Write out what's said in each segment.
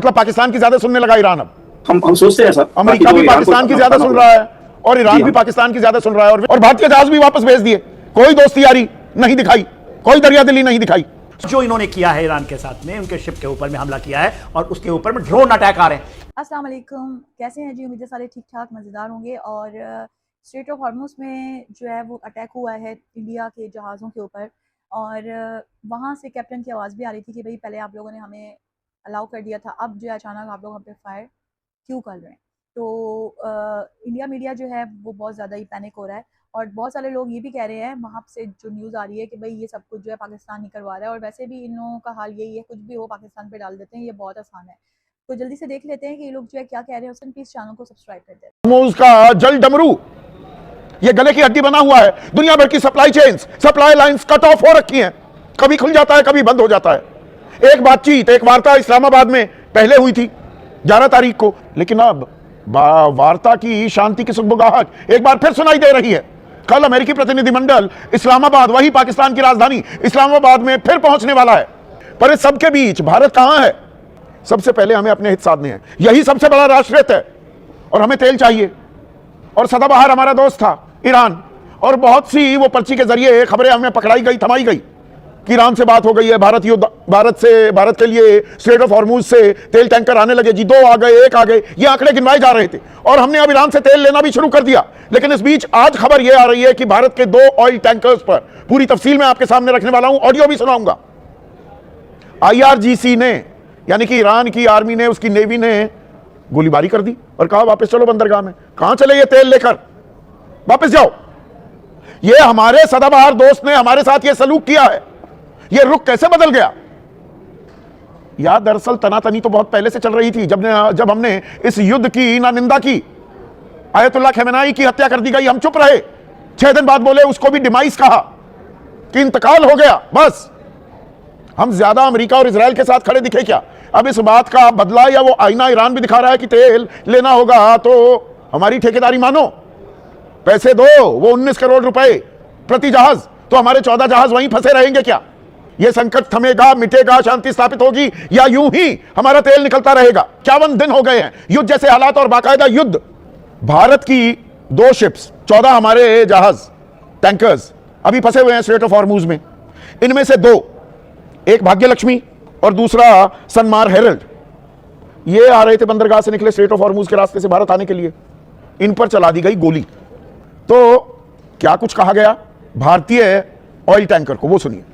मतलब पाकिस्तान की ज्यादा सुनने लगा ईरान। अब हम सोचते हैं सर, अमेरिका भी पाकिस्तान की ज्यादा सुन रहा है और ईरान भी पाकिस्तान की ज्यादा सुन रहा है, और भारतीय जहाज भी वापस भेज दिए। कोई दोस्ती यारी नहीं दिखाई, कोई दरियादिली नहीं दिखाई। जो इन्होंने किया है ईरान के साथ में, उनके शिप के ऊपर में हमला किया है और उसके ऊपर में ड्रोन अटैक आ रहे हैं। अस्सलाम वालेकुम, कैसे हैं जी? उम्मीद है सारे ठीक ठाक मज़ेदार होंगे। और स्ट्रेट ऑफ हॉर्मुज़ में जो है वो अटैक हुआ है इंडिया के जहाज़ों के ऊपर, और वहाँ से कैप्टन की आवाज़ भी आ रही थी कि भाई पहले आप लोगों ने हमें अलाउ कर दिया था, अब जो है अचानक आप लोग हम पे फायर क्यों कर रहे हैं। तो इंडिया मीडिया जो है वो बहुत ज़्यादा ही पैनिक हो रहा है, और बहुत सारे लोग ये भी कह रहे हैं वहाँ से जो न्यूज़ आ रही है कि भाई ये सब कुछ जो है पाकिस्तान ही करवा रहा है, और वैसे भी इन लोगों का हाल यही है, कुछ भी हो पाकिस्तान पे डाल देते हैं, ये बहुत आसान है। तो जल्दी से देख लेते हैं कि ये लोग जो है क्या कह रहे हैं। उसमें प्लीज चैनल को सब्सक्राइब कर दें। उसका जल डमरू ये गले की हड्डी बना हुआ है। दुनिया भर की supply chains, supply lines cut off हो रखी हैं, कभी खुल जाता है कभी बंद हो जाता है। एक बातचीत, एक वार्ता इस्लामाबाद में पहले हुई थी 11 तारीख को, लेकिन अब वार्ता की शांति की सुगबुगाहट एक बार फिर सुनाई दे रही है। कल अमेरिकी प्रतिनिधिमंडल इस्लामाबाद, वही पाकिस्तान की राजधानी इस्लामाबाद में फिर पहुंचने वाला है। पर इस सबके बीच भारत कहां है? सबसे पहले हमें अपने हित साधने हैं, यही सबसे बड़ा राष्ट्रहित है, और हमें तेल चाहिए। और सदाबहार हमारा दोस्त था ईरान, और बहुत सी वो पर्ची के जरिए खबरें हमें पकड़ाई गई, थमाई गई कि ईरान से बात हो गई है, भारत के लिए स्ट्रेट ऑफ हॉर्मुज से तेल टैंकर आने लगे जी, 2 आ गए, 1 आ गए, ये आंकड़े गिनवाए जा रहे थे, और हमने अब ईरान से तेल लेना भी शुरू कर दिया। लेकिन इस बीच आज खबर यह आ रही है कि भारत के 2 ऑयल टैंकर्स पर, पूरी तफसील में आपके सामने रखने वाला हूं, ऑडियो भी सुनाऊंगा, IRGC ने, यानी कि ईरान की आर्मी ने, उसकी नेवी ने गोलीबारी कर दी और कहा वापस चलो बंदरगाह में। कहां चले ये तेल लेकर? वापस जाओ। ये हमारे सदाबहार दोस्त ने हमारे साथ ये सलूक किया है, ये रुख कैसे बदल गया? याद, दरअसल तनातनी तो बहुत पहले से चल रही थी। जब हमने इस युद्ध की ना निंदा की, आयतुल्लाह खमेनाई की हत्या कर दी गई, हम चुप रहे। 6 दिन बाद बोले, उसको भी डिमाइस कहा कि इंतकाल हो गया। बस हम ज्यादा अमेरिका और इजराइल के साथ खड़े दिखे क्या? अब इस बात का बदला या वो आईना ईरान भी दिखा रहा है कि तेल लेना होगा तो हमारी ठेकेदारी मानो, पैसे दो। वो 19 करोड़ रुपए प्रति जहाज, तो हमारे 14 जहाज वहीं फंसे रहेंगे क्या? ये संकट थमेगा, मिटेगा, शांति स्थापित होगी, या यूं ही हमारा तेल निकलता रहेगा? 51 दिन हो गए हैं युद्ध जैसे हालात, और बाकायदा युद्ध। भारत की 2 शिप्स, 14 हमारे जहाज टैंकर्स अभी फंसे हुए हैं स्ट्रेट ऑफ हॉर्मुज में। इनमें से 2, एक भाग्यलक्ष्मी और दूसरा सनमार हेरल्ड, ये आ रहे थे बंदरगाह से, निकले स्ट्रेट ऑफ हॉर्मुज के रास्ते से भारत आने के लिए। इन पर चला दी गई गोली। तो क्या कुछ कहा गया भारतीय ऑयल टैंकर को, वो सुनिए।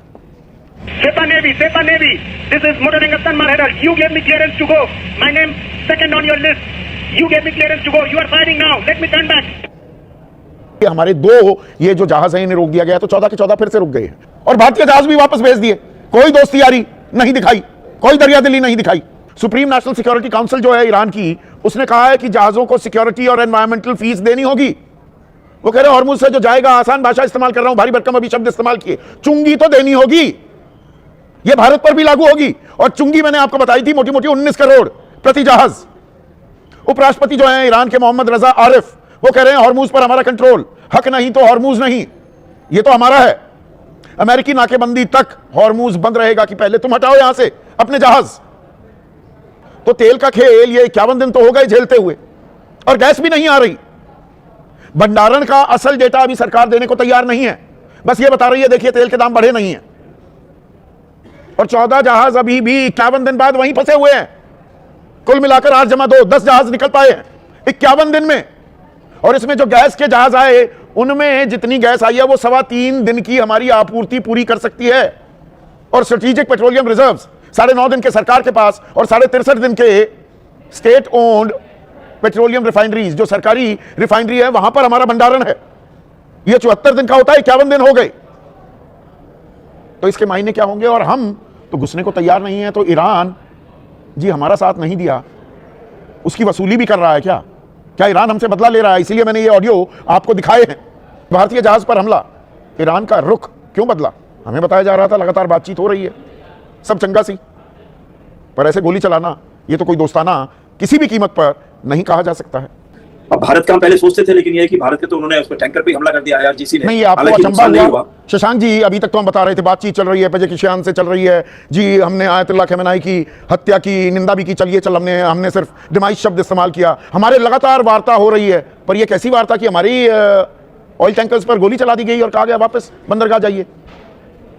SEPA Navy, this is Motorenga Sanmar Herald. You gave me clearance to go. My name second on your list. You gave me clearance to go. You are firing now. Let me turn back. हमारे 2 ये जो जहाज है इन्हें रोक दिया गया, तो 14 के 14 फिर से रुक गए हैं, और भारतीय जहाज भी वापस भेज दिए। कोई दोस्ती यारी नहीं दिखाई, कोई दरियादिली नहीं दिखाई। सुप्रीम नेशनल सिक्योरिटी काउंसिल जो है ईरान की, उसने कहा है कि जहाजों को सिक्योरिटी और एनवायरमेंटल फीस देनी होगी। वो कह रहे हैं हॉर्मुज से जो जाएगा, आसान भाषा इस्तेमाल कर रहा हूं, भारी भरकम अभी शब्द इस्तेमाल किए, चुंगी तो देनी होगी। ये भारत पर भी लागू होगी, और चुंगी मैंने आपको बताई थी, मोटी मोटी 19 करोड़ प्रति जहाज। उपराष्ट्रपति जो है ईरान के मोहम्मद रजा आरिफ, वो कह रहे हैं हॉर्मुज पर हमारा कंट्रोल, हक नहीं तो हॉर्मुज नहीं, ये तो हमारा है। अमेरिकी नाकेबंदी तक हॉर्मुज बंद रहेगा कि पहले तुम हटाओ यहां से अपने जहाज। तो तेल का खेल ये 51 दिन तो हो गए झेलते हुए, और गैस भी नहीं आ रही। भंडारण का असल डेटा अभी सरकार देने को तैयार नहीं है, बस ये बता रही है देखिए तेल के दाम बढ़े नहीं है। और 14 जहाज अभी भी 51 दिन बाद वहीं फंसे हुए हैं। कुल मिलाकर 8 जमा 2, 10 जहाज निकल पाए हैं 51 दिन में। और इसमें जो गैस के जहाज आए, उनमें जितनी गैस आई है वो 3.25 दिन की हमारी आपूर्ति पूरी कर सकती है। और स्ट्रेटेजिक पेट्रोलियम रिजर्व्स 9.5 दिन के सरकार के पास, और 63.5 दिन के स्टेट ओन्ड पेट्रोलियम रिफाइनरीज, जो सरकारी रिफाइनरी है, वहां पर हमारा भंडारण है। ये 74 दिन का होता है, 51 दिन हो गए। तो इसके मायने क्या होंगे? और हम तो घुसने को तैयार नहीं है, तो ईरान जी हमारा साथ नहीं दिया, उसकी वसूली भी कर रहा है क्या? क्या ईरान हमसे बदला ले रहा है? इसीलिए मैंने ये ऑडियो आपको दिखाए हैं। भारतीय जहाज पर हमला, ईरान का रुख क्यों बदला? हमें बताया जा रहा था लगातार बातचीत हो रही है, सब चंगा सी, पर ऐसे गोली चलाना ये तो कोई दोस्ताना किसी भी कीमत पर नहीं कहा जा सकता है। अब भारत का हम पहले सोचते थे, लेकिन ये है कि भारत के तो उन्होंने उस पर टैंकर पे हमला कर दिया IRGC ने। नहीं, आपको हालांकि अचंभा नुकसान नहीं हुआ शशांक जी? अभी तक तो हम बता रहे थे बातचीत चल रही है, पजेकिस्तान से चल रही है जी, हमने आयतुल्लाह खमेनाई की हत्या की निंदा भी की, चलिए चल हमने सिर्फ डिमाइश शब्द इस्तेमाल किया, हमारे लगातार वार्ता हो रही है, पर यह कैसी वार्ता कि हमारी ऑयल टैंकर्स पर गोली चला दी गई और कहा गया वापस बंदरगाह जाइए?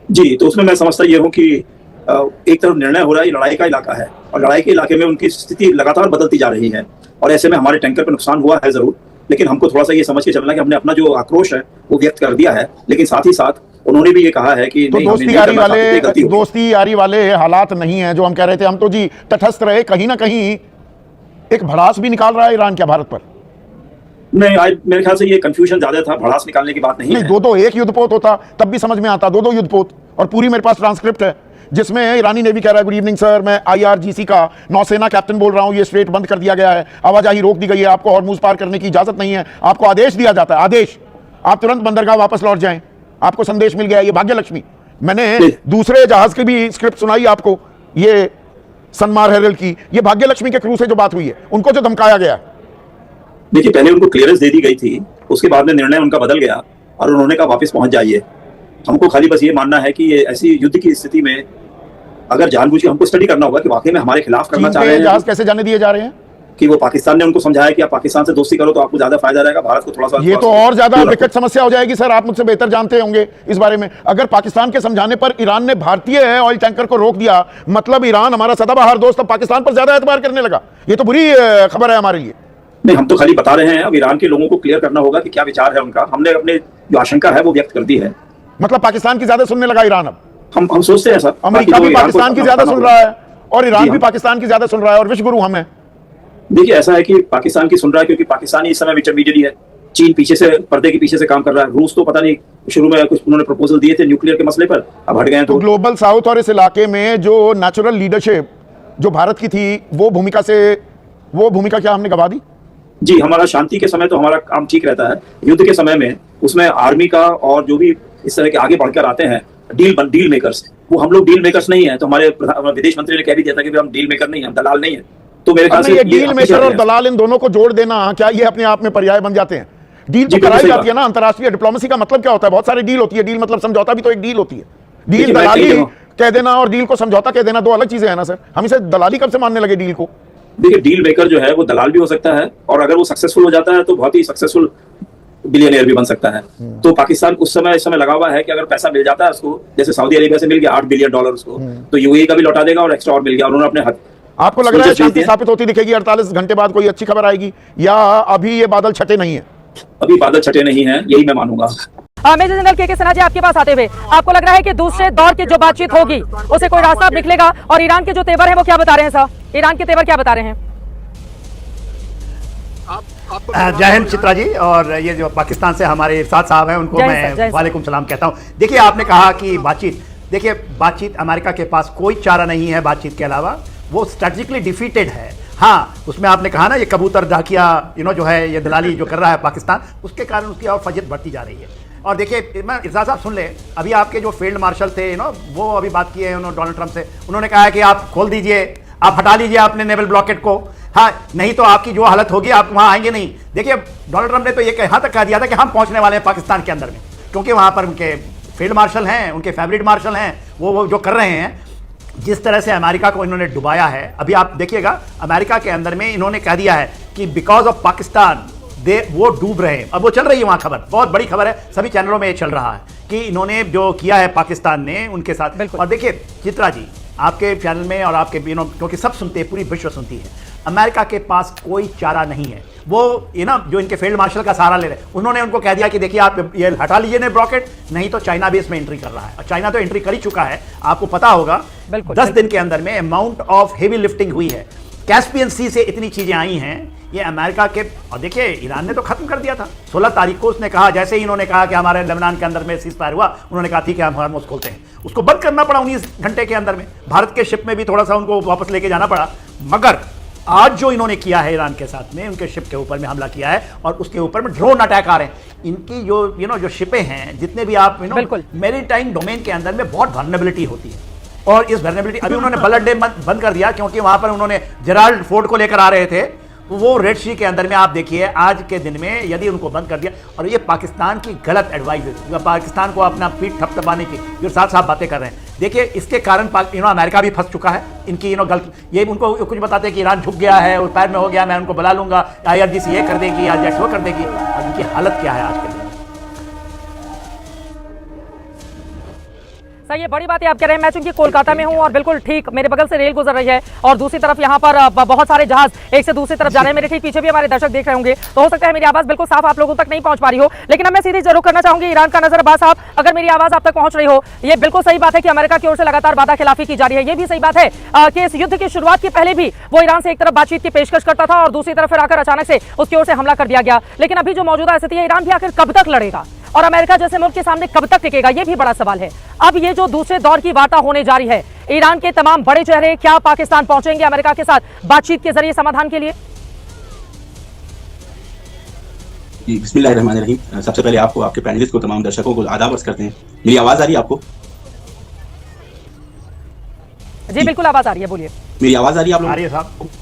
जी, तो उसमें मैं समझता ये हूँ कि एक तरफ निर्णय हो रहा है, लड़ाई का इलाका है और लड़ाई के इलाके में उनकी स्थिति लगातार बदलती जा रही है और ऐसे में हमारे टैंकर पर नुकसान हुआ है जरूर, लेकिन हमको थोड़ा सा ये समझ के चलना कि हमने अपना जो आक्रोश है वो व्यक्त कर दिया है, लेकिन साथ ही साथ उन्होंने भी ये कहा है कि तो दोस्ती यारी वाले हालात नहीं है जो हम कह रहे थे। हम तो जी तटस्थ रहे, कहीं ना कहीं एक भड़ास भी निकाल रहा है ईरान क्या भारत पर? नहीं, मेरे ख्याल से ये कंफ्यूजन ज्यादा था, भड़ास निकालने की बात नहीं है। दो एक युद्धपोत होता तब भी समझ में आता, दो युद्धपोत, और पूरी मेरे पास ट्रांसक्रिप्ट है जिसमें ईरानी नेवी कह रहा है गुड इवनिंग सर, मैं IRGC का नौसेना कैप्टन बोल रहा हूं, ये स्ट्रेट बंद कर दिया गया है, आवाजाही रोक दी गई है, आपको हॉर्मुज पार करने की इजाजत नहीं है, आपको आदेश दिया जाता है, आदेश, आप तुरंत बंदरगाह वापस लौट जाएं, आपको संदेश मिल गया। ये भाग्य लक्ष्मी, मैंने दूसरे जहाज की भी स्क्रिप्ट सुनाई आपको, ये सनमार हेरल की, ये भाग्य लक्ष्मी के क्रू से जो बात हुई है, उनको जो धमकाया गया। देखिए, पहले उनको क्लियरेंस दे दी गई थी, उसके बाद में निर्णय उनका बदल गया और उन्होंने कहा वापस पहुंच जाइए। हमको खाली बस ये मानना है कि ये ऐसी युद्ध की स्थिति में अगर जानबूझ के हमको स्टडी करना होगा कि वाकई में हमारे खिलाफ करना चाह रहे हैं। जहाज कैसे जाने दिए जा रहे हैं? कि वो पाकिस्तान ने उनको समझाया कि आप पाकिस्तान से दोस्ती करो तो आपको ज्यादा फायदा रहेगा, भारत को थोड़ा सा। ये तो और ज्यादा विकट समस्या हो जाएगी सर, आप मुझसे बेहतर जानते होंगे इस बारे में। अगर पाकिस्तान के समझाने पर ईरान ने भारतीय ऑयल टैंकर को रोक दिया, मतलब ईरान हमारा सदाबहार दोस्त अब पाकिस्तान पर ज्यादा एतबार करने लगा, ये तो बुरी खबर है हमारे लिए। नहीं, हम तो खाली बता रहे हैं, अब ईरान के लोगों को क्लियर करना होगा कि क्या विचार है उनका। हमने अपने जो आशंका है वो व्यक्त कर दी है। मतलब पाकिस्तान की ज्यादा सुनने लगा ईरान अब? हम सोचते हैं सर, अमेरिका भी पाकिस्तान की ज्यादा सुन रहा है और ईरान भी पाकिस्तान की ज्यादा सुन रहा है, और विश्व गुरु हम हैं। देखिए, ऐसा है कि पाकिस्तान की सुन रहा है क्योंकि पाकिस्तानी इस समय इंटरमीडिएट है, चीन पीछे से, पर्दे के पीछे से काम कर रहा है, रूस तो पता नहीं शुरू में कुछ उन्होंने प्रपोजल दिए थे न्यूक्लियर के मसले पर, अब हट गए। तो ग्लोबल साउथ और इस इलाके में जो नेचुरल लीडरशिप जो भारत की थी, वो भूमिका क्या हमने गवा दी? जी, हमारा शांति के समय तो हमारा काम ठीक रहता है, युद्ध के समय में उसमें आर्मी का और जो भी इस तरह के आगे बढ़कर आते हैं डील मेकर्स, वो हम लोग डील मेकर्स नहीं है। तो हमारे विदेश मंत्री ने कह भी दिया था कि हम डील मेकर नहीं है, हम दलाल नहीं है। तो मेरे ख्याल से ये डील मेकर और दलाल इन दोनों को जोड़ देना क्या ये अपने आप में पर्याय बन जाते हैं? डील तो कराई जाती है ना, अंतरराष्ट्रीय डिप्लोमेसी का मतलब क्या होता है? बहुत सारी डील होती है, डील मतलब समझौता भी तो एक डील होती है। डील दलाली कह देना और डील को समझौता कह देना दो अलग चीजें हैं ना सर। हम इसे दलाली कब से मानने लगे डील को? देखिए, डील मेकर जो है वो दलाल भी हो सकता है और अगर वो सक्सेसफुल हो जाता है तो बहुत ही सक्सेसफुल बिलियनियर भी बन सकता है। तो पाकिस्तान इस समय लगा हुआ है कि अगर पैसा मिल जाता है उसको, जैसे सऊदी अरेबिया से मिल गया $8 बिलियन उसको, तो यूएई का भी लौटा देगा और एक्स्ट्रा और मिल गया। उन्होंने अपने हाथ। आपको लग रहा है शांति स्थापित होती दिखेगी 48 घंटे बाद कोई अच्छी खबर आएगी, या अभी ये बादल छटे नहीं है? अभी बादल छटे नहीं है, यही मैं मानूंगा। मेजर जनरल के सिन्हा जी, आपके पास आते हुए आपको लग रहा है कि दूसरे दौर की जो बातचीत होगी उसे कोई रास्ता निकलेगा, और ईरान के जो तेवर है वो क्या बता रहे हैं सर? ईरान के तेवर क्या बता रहे हैं? जय हिंद चित्रा जी, और ये जो पाकिस्तान से हमारे इरशाद साहब हैं उनको मैं वालेकुम सलाम कहता हूँ। देखिए, आपने कहा कि बातचीत अमेरिका के पास कोई चारा नहीं है बातचीत के अलावा, वो स्ट्रेटेजिकली डिफीटेड है। हाँ, उसमें आपने कहा ना ये कबूतर डाकिया जो है, ये दलाली जो कर रहा है पाकिस्तान, उसके कारण उसकी और फजियत बढ़ती जा रही है। और देखिए, मैं इरशाद साहब सुन ले, अभी आपके जो फील्ड मार्शल थे वो अभी बात किए हैं डोनाल्ड ट्रंप से, उन्होंने कहा है कि आप खोल दीजिए, आप हटा लीजिए अपने नेवल ब्लॉकेट को, हाँ, नहीं तो आपकी जो हालत होगी आप वहां आएंगे नहीं। देखिए, डोनाल्ड ट्रंप ने तो ये यहां तक कह दिया था कि हम पहुंचने वाले हैं पाकिस्तान के अंदर में, क्योंकि वहां पर उनके फील्ड मार्शल हैं, उनके फेवरेट मार्शल हैं, वो जो कर रहे हैं, जिस तरह से अमेरिका को इन्होंने डुबाया है। अभी आप देखिएगा, अमेरिका के अंदर में इन्होंने कह दिया है कि बिकॉज ऑफ पाकिस्तान वो डूब रहे हैं। अब वो चल रही है वहां खबर, बहुत बड़ी खबर है, सभी चैनलों में ये चल रहा है कि इन्होंने जो किया है पाकिस्तान ने उनके साथ। और देखिए चित्रा जी, आपके चैनल में और आपके क्योंकि सब सुनते हैं, पूरी विश्व सुनती है, अमेरिका के पास कोई चारा नहीं है। वो जो इनके फील्ड मार्शल का सहारा ले रहे हैं, उन्होंने उनको कह दिया कि देखिए आप ये हटा लीजिए ने ब्लॉकेट, नहीं तो चाइना भी इसमें एंट्री कर रहा है। और चाइना तो एंट्री कर ही चुका है, आपको पता होगा। 10 दिन के अंदर में अमाउंट ऑफ हेवी लिफ्टिंग हुई है, कैस्पियन सी से इतनी चीजें आई हैं ये अमेरिका के। और देखिए, ईरान ने तो खत्म कर दिया था 16 तारीख को, उसने कहा, जैसे ही इन्होंने कहा कि हमारे लेबनान के अंदर में सीज फायर हुआ, उन्होंने कहा ठीक है हम हॉर्मुज़ खोलते हैं, उसको बंद करना पड़ा 19 घंटे के अंदर में। भारत के शिप में भी थोड़ा सा उनको वापस लेके जाना पड़ा। मगर आज जो इन्होंने किया है ईरान के साथ में, उनके शिप के ऊपर में हमला किया है और उसके ऊपर में ड्रोन अटैक आ रहे हैं। इनकी जो शिपें हैं, जितने भी आप मैरीटाइम डोमेन के अंदर में बहुत वल्नरेबिलिटी होती है, और इस वल्नरेबिलिटी अभी उन्होंने बलट डे बंद कर दिया, क्योंकि वहां पर उन्होंने जेराल्ड फोर्ड को लेकर आ रहे थे, वो रेड सी के अंदर में आप देखिए आज के दिन में यदि उनको बंद कर दिया, और ये पाकिस्तान की गलत एडवाइस है, पाकिस्तान को अपना पीठ थपथपाने की जो साथ साथ बातें कर रहे हैं। देखिए इसके कारण अमेरिका भी फंस चुका है इनकी गलत, ये उनको कुछ बताते हैं कि ईरान झुक गया है और पैर में हो गया, मैं उनको बुला लूंगा, IRGC ये कर देगी, IRGC वो कर देगी। और इनकी हालत क्या है आज के दिन। सर ये बड़ी बात है आप कह रहे हैं। मैं चूंकि कोलकाता में हूं और बिल्कुल ठीक मेरे बगल से रेल गुजर रही है और दूसरी तरफ यहाँ पर बहुत सारे जहाज एक से दूसरी तरफ जा रहे हैं। मेरे ठीक पीछे भी हमारे दर्शक देख रहे होंगे, तो हो सकता है मेरी आवाज बिल्कुल साफ आप लोगों तक नहीं पहुंच पा रही हो, लेकिन अब मैं सीधी जरूर करना चाहूंगी ईरान का नजर। अब्बास साहब, अगर मेरी आवाज आप तक पहुंच रही हो, ये बिल्कुल सही बात है कि अमेरिका की ओर से लगातार वादा खिलाफी की जा रही है। ये भी सही बात है कि इस युद्ध की शुरुआत के पहले भी वो ईरान से एक तरफ बातचीत की पेशकश करता था और दूसरी तरफ फिर आकर अचानक से उसकी ओर से हमला कर दिया गया। लेकिन अभी जो मौजूदा स्थिति है, ईरान भी आखिर कब तक लड़ेगा और अमेरिका जैसे मुल्क के सामने कब तक टिकेगा, ये भी बड़ा सवाल है। अब ये जो दूसरे दौर की वार्ता होने जा रही है, ईरान के तमाम बड़े चेहरे क्या पाकिस्तान पहुंचेंगे अमेरिका के साथ बातचीत के जरिए समाधान के लिए? बिस्मिल्लाहिर्रहमानिर्रहीम। सबसे पहले आपको, आपके पैनलिस्ट को, तमाम दर्शकों को आदाब अर्ज करते हैं। मेरी आवाज आ रही है आपको? जी बिल्कुल आवाज आ रही है, बोलिए। मेरी आवाज आ रही है आप लोगों को? आ रही है साहब।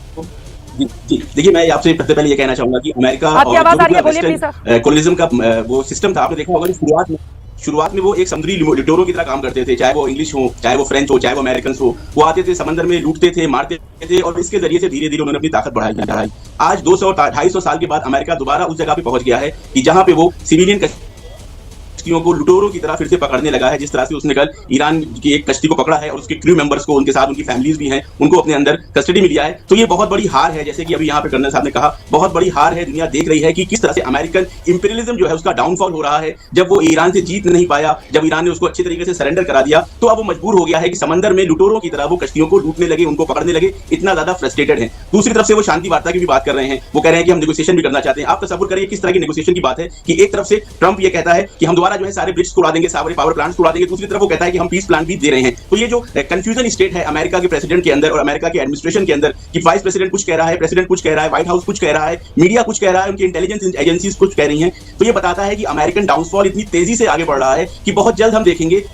जी, देखिए मैं आपसे सबसे पहले ये कहना चाहूंगा कि अमेरिका आपकी आवाज आ रही है, बोलिए प्लीज सर। कोलोनिज्म का वो सिस्टम था, आपने देखा होगा कि शुरुआत में वो एक समुद्री लुटेरों की तरह काम करते थे, चाहे वो इंग्लिश हो, चाहे वो फ्रेंच हो, चाहे वो अमेरिकन हो। वो आते थे, समंदर में लूटते थे, मारते थे और इसके जरिए से धीरे धीरे उन्होंने अपनी ताकत बढ़ाई। आज 200-250 साल के बाद अमेरिका दोबारा उस जगह पे पहुंच गया है कि जहां पे वो सिविलियन कश्तियों को लुटेरों की तरह फिर से पकड़ने लगा है। जिस तरह से उसने कल ईरान की एक कश्ती को पकड़ा है और उसके क्रू मेंबर्स को, उनके साथ उनकी फैमिलीज भी हैं, उनको अपने अंदर कस्टडी में लिया है। तो ये बहुत बड़ी हार है, जैसे कि अभी यहाँ पे कर्नल साहब ने कहा, बहुत बड़ी हार है। दुनिया देख रही है कि किस तरह से अमेरिकन इंपीरियलिज्म जो है उसका डाउनफॉल हो रहा है। जब वो ईरान से जीत नहीं पाया, जब ईरान ने उसको अच्छे तरीके से सरेंडर करा दिया, तो अब वो मजबूर हो गया है कि समंदर में लुटेरों की तरह वो कश्तियों को लूटने लगे, उनको पकड़ने लगे, इतना ज्यादा फ्रस्ट्रेटेड है। दूसरी तरफ से वो शांति वार्ता की भी बात कर रहे हैं, वो कह रहे हैं कि हम नेगोशिएशन भी करना चाहते हैं। आप तसव्वुर करिए किस तरह की नेगोशिएशन की बात है कि एक तरफ से ट्रंप ये कहता है कि हम दोबारा जो है सारे ब्रिज उड़ा देंगे, सारे पावर प्लांट्स उड़ा देंगे, दूसरी तरफ वो कहता है कि हम पीस प्लान भी दे रहे हैं। तो ये जो कंफ्यूजन स्टेट है अमेरिका के प्रेसिडेंट के अंदर और अमेरिका के एडमिनिस्ट्रेशन के अंदर कि वाइस प्रेसिडेंट कुछ कह रहा है, प्रेसिडेंट कुछ कह रहा है, व्हाइट हाउस कुछ कह रहा है, मीडिया कुछ कह रहा है, उनकी इंटेलिजेंस एजेंसीज कुछ कह रही हैं, तो ये बताता है कि अमेरिकन डाउनफॉल इतनी तेजी से आगे बढ़ रहा है कि बहुत जल्द हम देखेंगे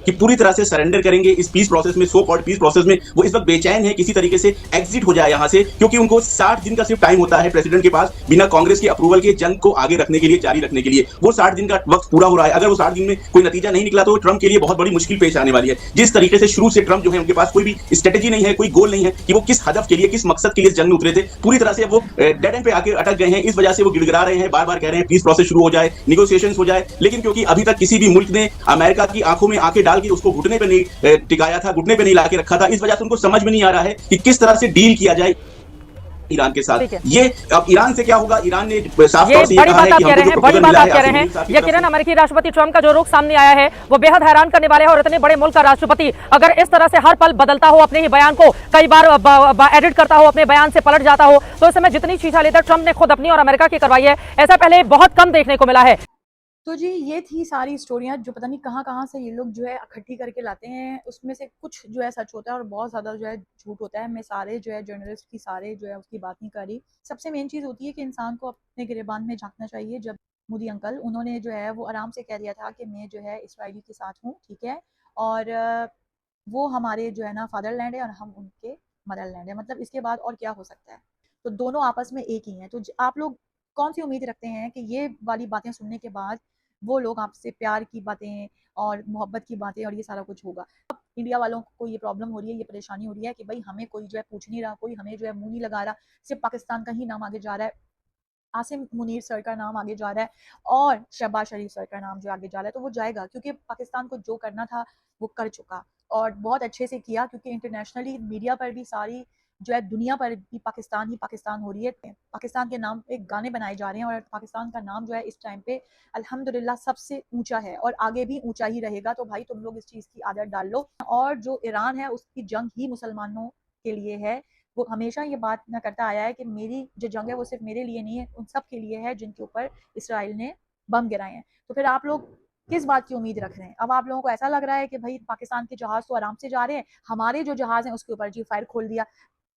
कि पूरी तरह से सरेंडर करेंगे इस पीस प्रोसेस में, सो कॉल्ड पीस प्रोसेस में। वो इस वक्त बेचैन है किसी तरीके से एग्जिट हो जाए यहाँ से, क्योंकि उनको 60 दिन का सिर्फ टाइम होता है प्रेसिडेंट के पास बिना कांग्रेस के अप्रूवल के जंग को आगे रखने के लिए, जारी रखने के लिए। वो 60 दिन का वक्त पूरा हो रहा है। अगर वो 60 दिन में कोई नतीजा नहीं निकला तो ट्रंप के लिए बहुत बड़ी मुश्किल पेश आने वाली है। जिस तरीके से शुरू से ट्रंप जो है, उनके पास कोई भी स्ट्रेटेजी नहीं है, कोई गोल नहीं है कि वो किस हदफ के लिए, किस मकसद के लिए जंग में उतरे थे। पूरी तरह से वो डेड एंड पे आके अटक गए हैं। इस वजह से वो गिड़गिड़ा रहे हैं, बार बार कह रहे हैं पीस प्रोसेस शुरू हो जाए, निगोशिएशंस हो जाए, लेकिन क्योंकि अभी तक किसी भी मुल्क ने अमेरिका की आंखों में आंखें डाल के उसको घुटने पे टिकाया था, घुटने पे नहीं लाके रखा था, इस वजह से उनको समझ में नहीं आ रहा है कि किस तरह से डील किया जाए ईरान के साथ। ये अब ईरान से क्या होगा? ईरान ने साफ तौर से बड़ी कहा है कि बड़ी बात आप कह रहे हैं। यकीनन अमेरिकी राष्ट्रपति ट्रंप का जो रुख सामने आया है वो बेहद हैरान करने वाले है। और इतने बड़े मुल्क का राष्ट्रपति अगर इस तरह से हर पल बदलता हो, अपने ही बयान को कई बार एडिट करता हो, अपने बयान से पलट जाता हो, तो इस समय जितनी चीजा लेकर ट्रंप ने खुद अपनी और अमेरिका की करवाई है, ऐसा पहले बहुत कम देखने को मिला है। तो जी ये थी सारी स्टोरियाँ जो पता नहीं कहाँ से ये लोग जो है इकट्ठी करके लाते हैं। उसमें से कुछ जो है सच होता है और बहुत ज़्यादा जो है झूठ होता है। मैं सारे जो है जर्नलिस्ट की सारे जो है उसकी बात नहीं कर रही। सबसे मेन चीज़ होती है कि इंसान को अपने गिरेबान में झांकना चाहिए। जब मोदी अंकल उन्होंने जो है वो आराम से कह दिया था कि मैं जो है इसराइली के साथ हूँ, ठीक है, और वो हमारे जो है ना फादरलैंड है और हम उनके मदरलैंड है। मतलब इसके बाद और क्या हो सकता है? तो दोनों आपस में एक ही हैं। तो आप लोग कौन सी उम्मीद रखते हैं कि ये वाली बातें सुनने के बाद वो लोग आपसे प्यार की बातें और मोहब्बत की बातें और ये सारा कुछ होगा? अब इंडिया वालों को ये प्रॉब्लम हो रही है, ये परेशानी हो रही है कि भाई हमें कोई जो है पूछ नहीं रहा, कोई हमें जो है मुंह नहीं लगा रहा। सिर्फ पाकिस्तान का ही नाम आगे जा रहा है, आसिम मुनीर सर का नाम आगे जा रहा है और शहबाज शरीफ सर का नाम जो आगे जा रहा है। तो वो जाएगा क्योंकि पाकिस्तान को जो करना था वो कर चुका और बहुत अच्छे से किया। क्योंकि इंटरनेशनली मीडिया पर भी सारी जो है दुनिया पर भी पाकिस्तान ही पाकिस्तान हो रही है। पाकिस्तान के नाम पे गाने बनाए जा रहे हैं और पाकिस्तान का नाम जो है इस टाइम पे अल्हम्दुलिल्लाह सबसे ऊंचा है और आगे भी ऊंचा ही रहेगा। तो भाई तुम लोग इस चीज़ की आदत डाल लो। और जो ईरान है उसकी जंग ही मुसलमानों के लिए है। वो हमेशा ये बात ना करता आया है कि मेरी जो जंग है वो सिर्फ मेरे लिए नहीं है, उन सब के लिए है जिनके ऊपर इसराइल ने बम गिराए हैं। तो फिर आप लोग किस बात की उम्मीद रख रहे हैं? अब आप लोगों को ऐसा लग रहा है कि भाई पाकिस्तान के जहाज तो आराम से जा रहे हैं, हमारे जो जहाज हैं उसके ऊपर जी फायर खोल दिया।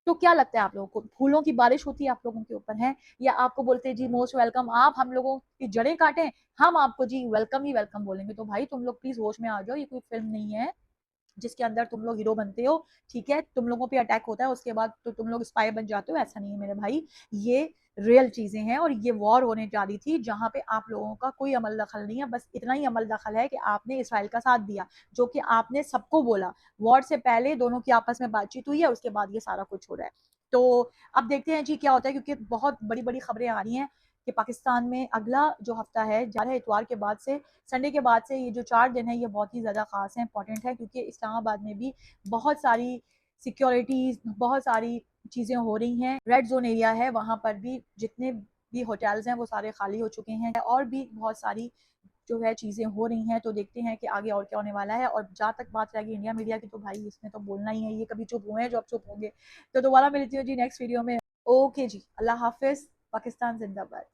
तो क्या लगता है आप लोगों को? फूलों की बारिश होती है आप लोगों के ऊपर है, या आपको बोलते हैं जी मोस्ट वेलकम, आप हम लोगों की जड़ें काटें, हम आपको जी वेलकम ही वेलकम बोलेंगे? तो भाई तुम लोग प्लीज होश में आ जाओ, ये कोई फिल्म नहीं है। जिसके अंदर तुम लोग हीरो बनते हो, ठीक है, तुम लोगों पे अटैक होता है, उसके बाद तो तुम लोग स्पाई बन जाते हो। ऐसा नहीं है मेरे भाई, ये रियल चीजें हैं और ये वॉर होने जा रही थी जहां पे आप लोगों का कोई अमल दखल नहीं है। बस इतना ही अमल दखल है कि आपने इसराइल का साथ दिया, जो कि आपने सबको बोला। वॉर से पहले दोनों की आपस में बातचीत हुई है, उसके बाद ये सारा कुछ हो रहा है। तो अब देखते हैं जी क्या होता है, क्योंकि बहुत बड़ी बड़ी खबरें आ रही हैं कि पाकिस्तान में अगला जो हफ्ता है, 11 इतवार के बाद से, संडे के बाद से, ये जो 4 दिन है ये बहुत ही ज़्यादा ख़ास है, इंपॉर्टेंट है, क्योंकि इस्लामाबाद में भी बहुत सारी सिक्योरिटीज़, बहुत सारी चीज़ें हो रही हैं। रेड जोन एरिया है, वहाँ पर भी जितने भी होटल्स हैं वो सारे खाली हो चुके हैं, और भी बहुत सारी जो है चीज़ें हो रही हैं। तो देखते हैं कि आगे और क्या होने वाला है। और जहाँ तक बात रहेगी इंडिया मीडिया की, तो भाई इसमें तो बोलना ही है, ये कभी चुप हुए हैं जो अब चुप होंगे। तो दोबारा मिलती हूँ जी नेक्स्ट वीडियो में। ओके जी, अल्लाह हाफिज़, पाकिस्तान जिंदाबाद।